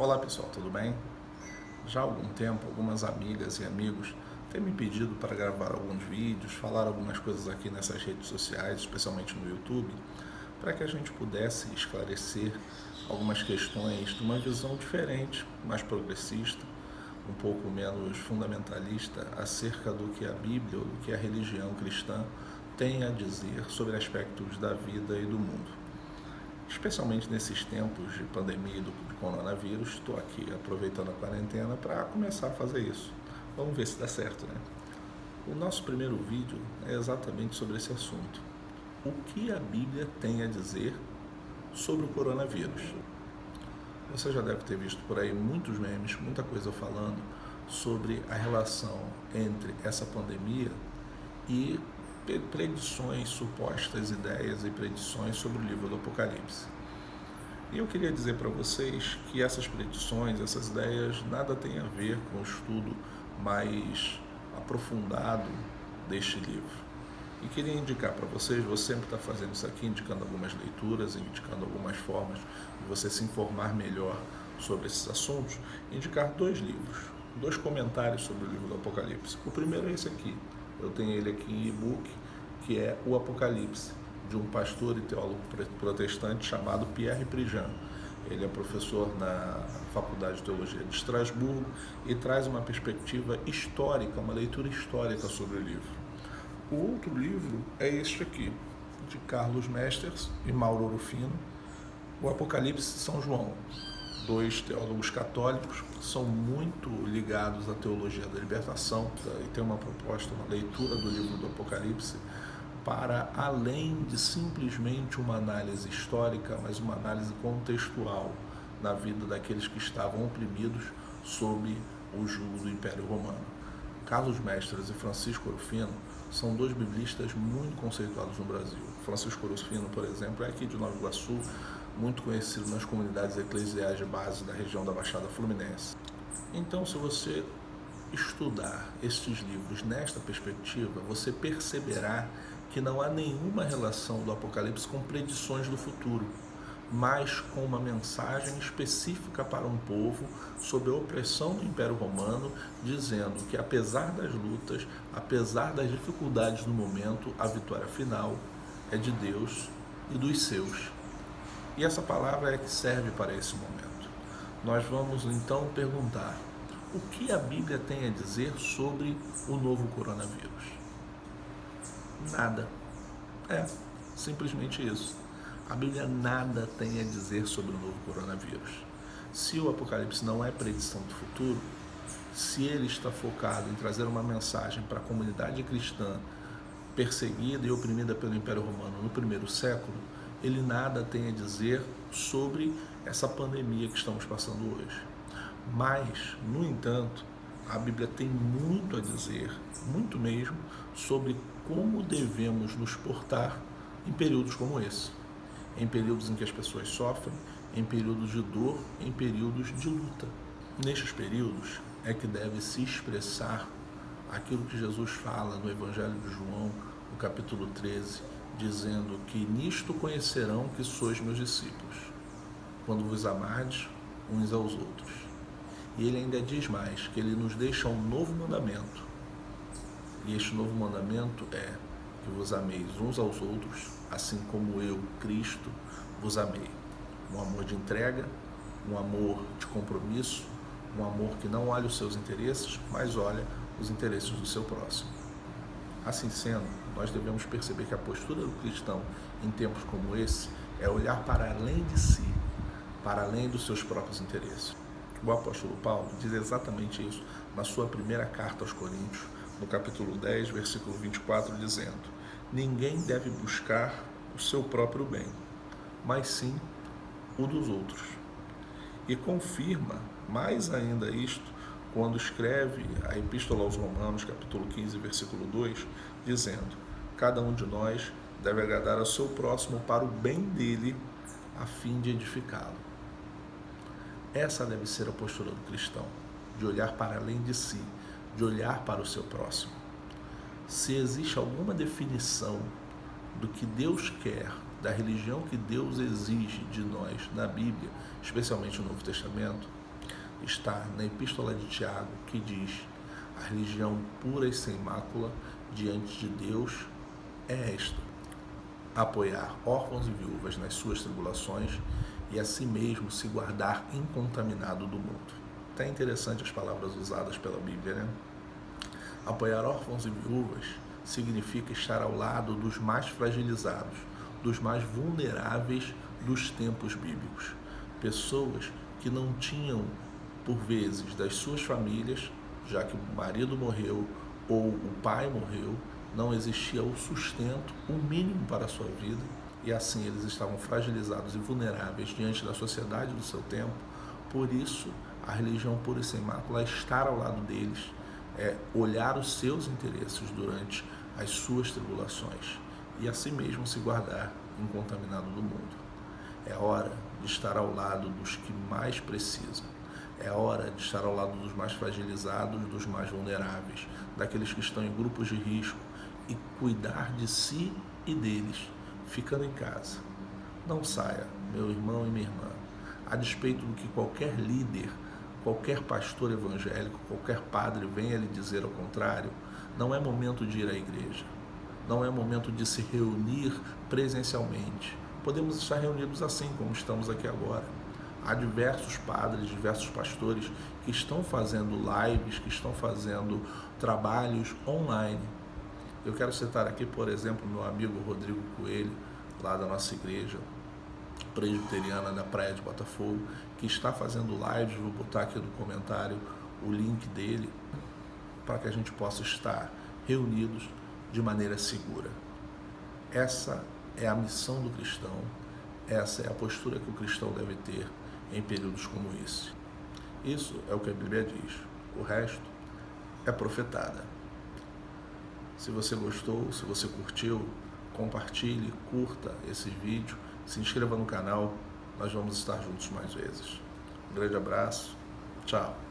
Olá pessoal, tudo bem? Já há algum tempo, algumas amigas e amigos têm me pedido para gravar alguns vídeos, falar algumas coisas aqui nessas redes sociais, especialmente no YouTube, para que a gente pudesse esclarecer algumas questões de uma visão diferente, mais progressista, um pouco menos fundamentalista acerca do que a Bíblia ou do que a religião cristã tem a dizer sobre aspectos da vida e do mundo. Especialmente nesses tempos de pandemia e do coronavírus, estou aqui aproveitando a quarentena para começar a fazer isso. Vamos ver se dá certo, né? O nosso primeiro vídeo é exatamente sobre esse assunto. O que a Bíblia tem a dizer sobre o coronavírus? Você já deve ter visto por aí muitos memes, muita coisa falando sobre a relação entre essa pandemia e predições, supostas ideias e predições sobre o livro do Apocalipse. E eu queria dizer para vocês que essas predições, essas ideias, nada tem a ver com o estudo mais aprofundado deste livro. E queria indicar para vocês, você sempre está fazendo isso aqui, indicando algumas leituras, indicando algumas formas de você se informar melhor sobre esses assuntos, indicar dois livros, dois comentários sobre o livro do Apocalipse. O primeiro é esse aqui, eu tenho ele aqui em e-book, que é o Apocalipse, de um pastor e teólogo protestante chamado Pierre Prigent. Ele é professor na Faculdade de Teologia de Estrasburgo e traz uma perspectiva histórica, uma leitura histórica sobre o livro. O outro livro é este aqui, de Carlos Mesters e Mauro Rufino, o Apocalipse de São João. Dois teólogos católicos que são muito ligados à teologia da libertação e tem uma proposta, uma leitura do livro do Apocalipse para além de simplesmente uma análise histórica, mas uma análise contextual na vida daqueles que estavam oprimidos sob o jugo do Império Romano. Carlos Mesters e Francisco Rufino são dois biblistas muito conceituados no Brasil. Francisco Rufino, por exemplo, é aqui de Nova Iguaçu, muito conhecido nas comunidades eclesiais de base da região da Baixada Fluminense. Então, se você estudar estes livros nesta perspectiva, você perceberá que não há nenhuma relação do Apocalipse com predições do futuro, mas com uma mensagem específica para um povo sob a opressão do Império Romano, dizendo que apesar das lutas, apesar das dificuldades no momento, a vitória final é de Deus e dos seus. E essa palavra é que serve para esse momento. Nós vamos então perguntar: o que a Bíblia tem a dizer sobre o novo coronavírus? Nada. Simplesmente isso. A Bíblia nada tem a dizer sobre o novo coronavírus. Se o Apocalipse não é predição do futuro, se ele está focado em trazer uma mensagem para a comunidade cristã perseguida e oprimida pelo Império Romano no primeiro século, ele nada tem a dizer sobre essa pandemia que estamos passando hoje. Mas, no entanto, a Bíblia tem muito a dizer, muito mesmo, sobre como devemos nos portar em períodos como esse. Em períodos em que as pessoas sofrem, em períodos de dor, em períodos de luta. Nestes períodos é que deve se expressar aquilo que Jesus fala no Evangelho de João, no capítulo 13, dizendo que nisto conhecerão que sois meus discípulos, quando vos amardes uns aos outros. E ele ainda diz mais, que ele nos deixa um novo mandamento. E este novo mandamento é que vos ameis uns aos outros, assim como eu, Cristo, vos amei. Um amor de entrega, um amor de compromisso, um amor que não olha os seus interesses, mas olha os interesses do seu próximo. Assim sendo, nós devemos perceber que a postura do cristão em tempos como esse é olhar para além de si, para além dos seus próprios interesses. O apóstolo Paulo diz exatamente isso na sua primeira carta aos Coríntios, no capítulo 10, versículo 24, dizendo: ninguém deve buscar o seu próprio bem, mas sim o dos outros. E confirma mais ainda isto quando escreve a Epístola aos Romanos, capítulo 15, versículo 2, dizendo: cada um de nós deve agradar ao seu próximo para o bem dele, a fim de edificá-lo. Essa deve ser a postura do cristão, de olhar para além de si, de olhar para o seu próximo. Se existe alguma definição do que Deus quer, da religião que Deus exige de nós na Bíblia, especialmente no Novo Testamento, está na Epístola de Tiago, que diz: a religião pura e sem mácula diante de Deus é esta: apoiar órfãos e viúvas nas suas tribulações e a si mesmo se guardar incontaminado do mundo. Até interessante as palavras usadas pela Bíblia, né? Apoiar órfãos e viúvas significa estar ao lado dos mais fragilizados, dos mais vulneráveis dos tempos bíblicos. Pessoas que não tinham, por vezes, das suas famílias, já que o marido morreu ou o pai morreu, não existia o sustento, o mínimo para a sua vida, e assim eles estavam fragilizados e vulneráveis diante da sociedade do seu tempo. Por isso, a religião pura e sem mácula é estar ao lado deles, é olhar os seus interesses durante as suas tribulações e assim mesmo se guardar incontaminado do mundo. É hora de estar ao lado dos que mais precisam. É hora de estar ao lado dos mais fragilizados, dos mais vulneráveis, daqueles que estão em grupos de risco, e cuidar de si e deles, ficando em casa. Não saia, meu irmão e minha irmã. A despeito do que qualquer líder, qualquer pastor evangélico, qualquer padre venha lhe dizer ao contrário, não é momento de ir à igreja. Não é momento de se reunir presencialmente. Podemos estar reunidos assim como estamos aqui agora. Há diversos padres, diversos pastores que estão fazendo lives, que estão fazendo trabalhos online. Eu quero citar aqui, por exemplo, meu amigo Rodrigo Coelho, lá da nossa igreja presbiteriana da Praia de Botafogo, que está fazendo lives. Vou botar aqui no comentário o link dele, para que a gente possa estar reunidos de maneira segura. Essa é a missão do cristão, essa é a postura que o cristão deve ter em períodos como esse. Isso é o que a Bíblia diz, o resto é profetada. Se você gostou, se você curtiu, compartilhe, curta esse vídeo, se inscreva no canal, nós vamos estar juntos mais vezes. Um grande abraço, tchau!